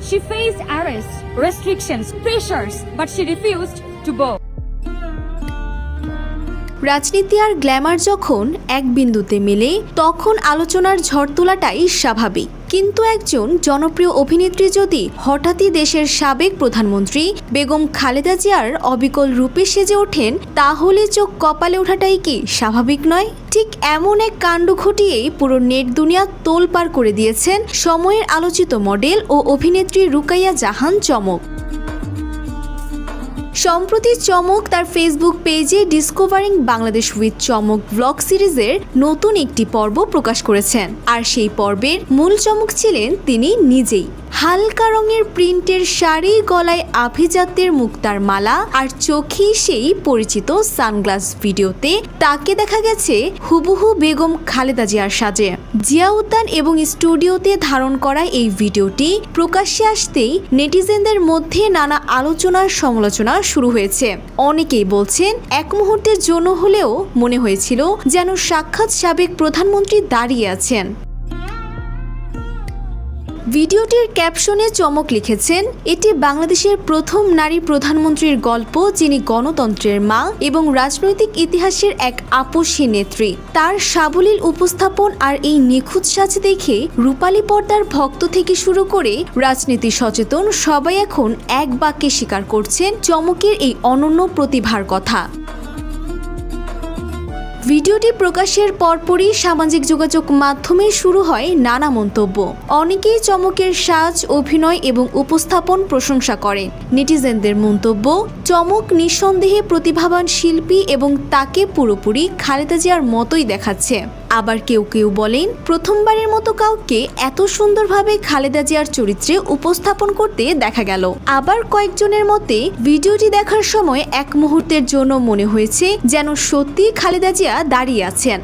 She faced arrests, restrictions, pressures, but she refused to bow. রাজনীতি আর Glamour যখন এক বিন্দুতে মেলে তখন আলোচনার ঝড় তোলাটাই স্বাভাবিক। কিন্তু একজন জনপ্রিয় অভিনেত্রী যদি হঠাৎই দেশের সাবেক প্রধানমন্ত্রী বেগম খালেদা জিয়ার অবিকল রূপে সেজে ওঠেন, তাহলে চোখ কপালে ওঠাটাই কি স্বাভাবিক নয়? ঠিক এমন এক কাণ্ড ঘটিয়েই পুরো নেট দুনিয়া তোলপাড় করে দিয়েছেন সময়ের আলোচিত মডেল ও অভিনেত্রী রুকাইয়া জাহান চমক। সম্প্রতি চমক তার ফেসবুক পেজে ডিসকভারিং বাংলাদেশ উইথ চমক ব্লগ সিরিজের নতুন একটি পর্ব প্রকাশ করেছেন। আর সেই পর্বের মূল চমক ছিলেন তিনি নিজেই। হালকা রঙের প্রিন্টের শাড়ি, গলায় আভিজাত্যের মুক্তার মালা আর চোখেই সেই পরিচিত সানগ্লাস। ভিডিওতে তাকে দেখা গেছে হুবহু বেগম খালেদা জিয়ার সাজে। জিয়া উদ্যান এবং স্টুডিওতে ধারণ করা এই ভিডিওটি প্রকাশ্যে আসতেই নেটিজেনদের মধ্যে নানা আলোচনার সমালোচনা শুরু হয়েছে। অনেকেই বলছেন এক মুহূর্তের জন্য হলেও মনে হয়েছিল যেন সাক্ষাৎ সাবেক প্রধানমন্ত্রী দাঁড়িয়ে আছেন। ভিডিওটির ক্যাপশনে চমক লিখেছেন, এটি বাংলাদেশের প্রথম নারী প্রধানমন্ত্রীর গল্প, যিনি গণতন্ত্রের মা এবং রাজনৈতিক ইতিহাসের এক আপসী নেত্রী। তার সাবলীল উপস্থাপন আর এই নিখুঁত সাজ দেখে রূপালী পর্দার ভক্ত থেকে শুরু করে রাজনীতি সচেতন সবাই এখন এক বাক্যে স্বীকার করছেন চমকের এই অনন্য প্রতিভার কথা। ভিডিওটি প্রকাশের পরপরই সামাজিক যোগাযোগ মাধ্যমে শুরু হয় নানা মন্তব্য। অনেকেই চমকের সাজ, অভিনয় এবং উপস্থাপন প্রশংসা করেন। নেটিজেনদের মন্তব্য, চমক নিঃসন্দেহে প্রতিভাবান শিল্পী এবং তাকে পুরোপুরি খালেদা জিয়ার মতোই দেখাচ্ছে। আবার কেউ কেউ বলেন, প্রথমবারের মতো কাউকে এত সুন্দরভাবে খালেদা জিয়ার চরিত্রে উপস্থাপন করতে দেখা গেল। আবার কয়েকজনের মতে ভিডিওটি দেখার সময় এক মুহূর্তের জন্য মনে হয়েছে যেন সত্যি খালেদা জিয়া দাঁড়িয়ে আছেন।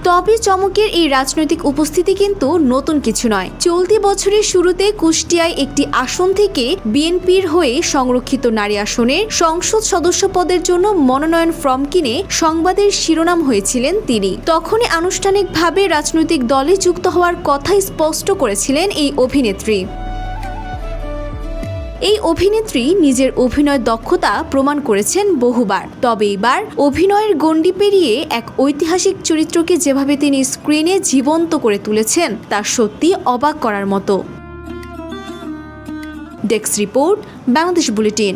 তবে চমকের এই রাজনৈতিক উপস্থিতি কিন্তু নতুন কিছু নয়। চলতি বছরের শুরুতে কুষ্টিয়ায় একটি আসন থেকে বিএনপির হয়ে সংরক্ষিত নারী আসনের সংসদ সদস্য পদের জন্য মনোনয়ন ফর্ম কিনে সংবাদের শিরোনাম হয়েছিলেন তিনি। তখনই আনুষ্ঠানিকভাবে রাজনৈতিক দলে যুক্ত হওয়ার কথা স্পষ্ট করেছিলেন এই অভিনেত্রী। এই অভিনেত্রী নিজের অভিনয় দক্ষতা প্রমাণ করেছেন বহুবার। তবে এবার অভিনয়ের গণ্ডি পেরিয়ে এক ঐতিহাসিক চরিত্রকে যেভাবে তিনি স্ক্রিনে জীবন্ত করে তুলেছেন তা সত্যি অবাক করার মতো। Desk report, Bangladesh bulletin.